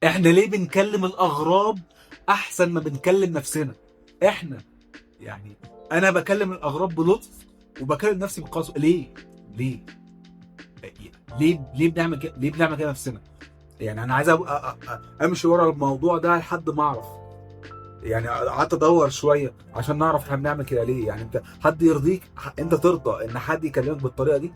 احنا ليه بنكلم الاغراب احسن ما بنكلم نفسنا؟ احنا يعني انا بكلم الاغراب بلطف وبكلم نفسي بقسوه. ليه ليه بنعمل كده؟ ليه بنعمل كده نفسنا؟ يعني انا عايز امشي ورا الموضوع ده لحد ما اعرف. يعني قعدت ادور شويه عشان نعرف احنا بنعمل كده ليه. يعني انت حد يرضيك؟ انت ترضى ان حد يكلمك بالطريقه دي؟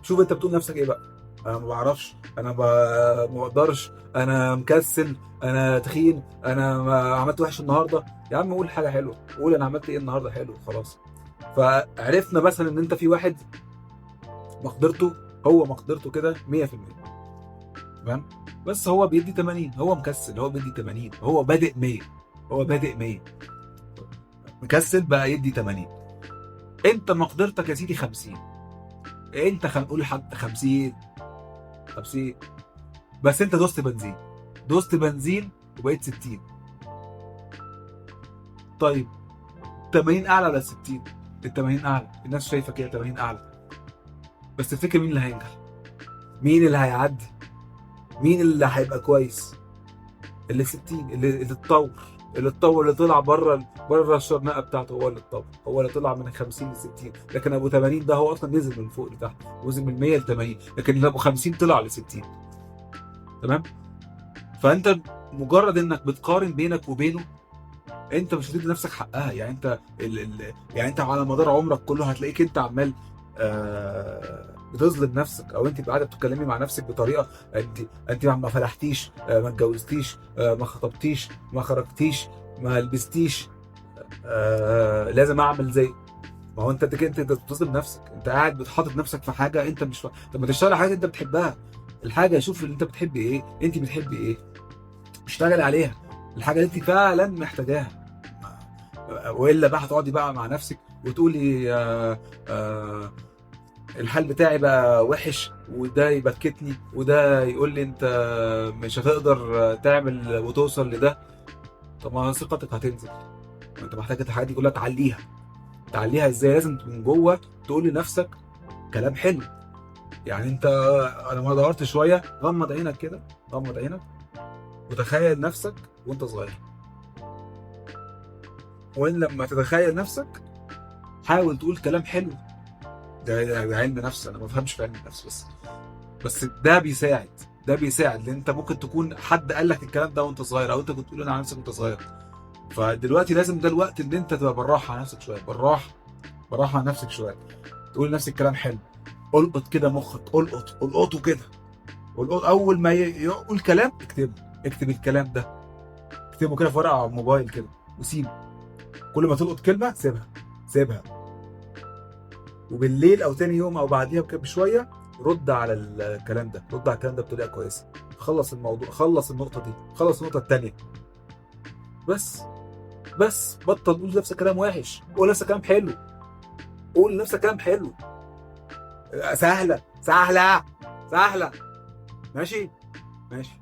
شوف انت بتقول نفسك ايه بقى. انا ما بعرفش، انا ما بقدرش، انا مكسل، انا تخين، انا ما عملت وحش النهارده. يا عم قول حاجه حلوه، قول انا عملت ايه النهارده حلو خلاص. فعرفنا مثلا ان انت في واحد مقدرته، هو مقدرته كده 100%، تمام؟ بس هو بيدي 80، هو مكسل، هو بيدي 80، هو بادئ 100، هو بادئ 100 مكسل بقى يدي 80. انت مقدرتك يا سيدي 50، انت قول حد 50، 50، بس انت دوست بنزين، دوست بنزين وبقيت 60. طيب 80 اعلى ولا 60؟ ال 80 اعلى، الناس شايفه كده 80 اعلى. بس تفتكر مين اللي هينجح؟ مين اللي هيعدي؟ مين اللي هيبقى كويس؟ اللي 60، اللي اتطور، اللي اتطور، اللي طلع بره الشرنقه بتاعته، هو اللي اتطور، هو اللي طلع من 50 ل 60. لكن ابو 80 ده هو اصلا نزل من فوق لتحت، نزل من 100 ل 80، لكن اللي ابو 50 طلع ل 60. تمام؟ فانت مجرد انك بتقارن بينك وبينه، انت مش هتدي نفسك حقها. يعني انت يعني انت على مدار عمرك كله هتلاقيك انت عمال بتظلم نفسك، او انت قاعده بتتكلمي مع نفسك بطريقه. انت ما فلحتيش، ما اتجوزتيش، ما خطبتيش، ما خرجتيش، ما لبستيش، لازم اعمل زي. ما هو انت كده انت بتظلم نفسك. انت قاعد بتحاطط نفسك في حاجه انت مش طب ما تشتغل على حاجه انت بتحبها. الحاجه، شوف اللي انت بتحبي ايه، انت بتحبي ايه، اشتغل عليها، الحاجه اللي انت فعلا محتاجاها. والا بقى هتقعدي بقى مع نفسك وتقولي الحال بتاعي بقى وحش، وده يبكتني، وده يقول لي انت مش هتقدر تعمل وتوصل لده. طب ما ثقتك هتنزل. انت محتاج الحاجات دي كلها تعليها. تعليها ازاي؟ لازم من جوه تقول لنفسك كلام حلو. يعني انت، انا ما دورت شويه، غمض عينك كده، غمض عينك وتخيل نفسك وانت صغير. وان لما تتخيل نفسك حاول تقول كلام حلو. ده علم نفس، انا ما بفهمش في علم النفس، بس ده بيساعد. ده بيساعد لان انت ممكن تكون حد قال لك الكلام ده وانت صغير، او انت كنت تقول انا على نفسك وانت صغير. فدلوقتي لازم ده الوقت ان انت تبقى بالراحه على نفسك شويه، بالراحه، بالراحه على نفسك شويه. تقول لنفسك كلام حلو. القط كده مخك، القط، القطه كده. والقط اول ما يقول كلام اكتبه، اكتب الكلام ده، اكتبه كده في ورقه على الموبايل كده وسيبه. كل ما تلقط كلمه سيبها، سيبها. وبالليل او تاني يوم او بعديها بشويه رد على الكلام ده، رد على الكلام ده بطريقه كويسه. خلص الموضوع، خلص النقطه دي، خلص النقطه التانيه. بس بس بطل تقول لنفسك كلام وحش، قول لنفسك كلام حلو، قول لنفسك كلام حلو. سهله سهله سهله. ماشي، ماشي.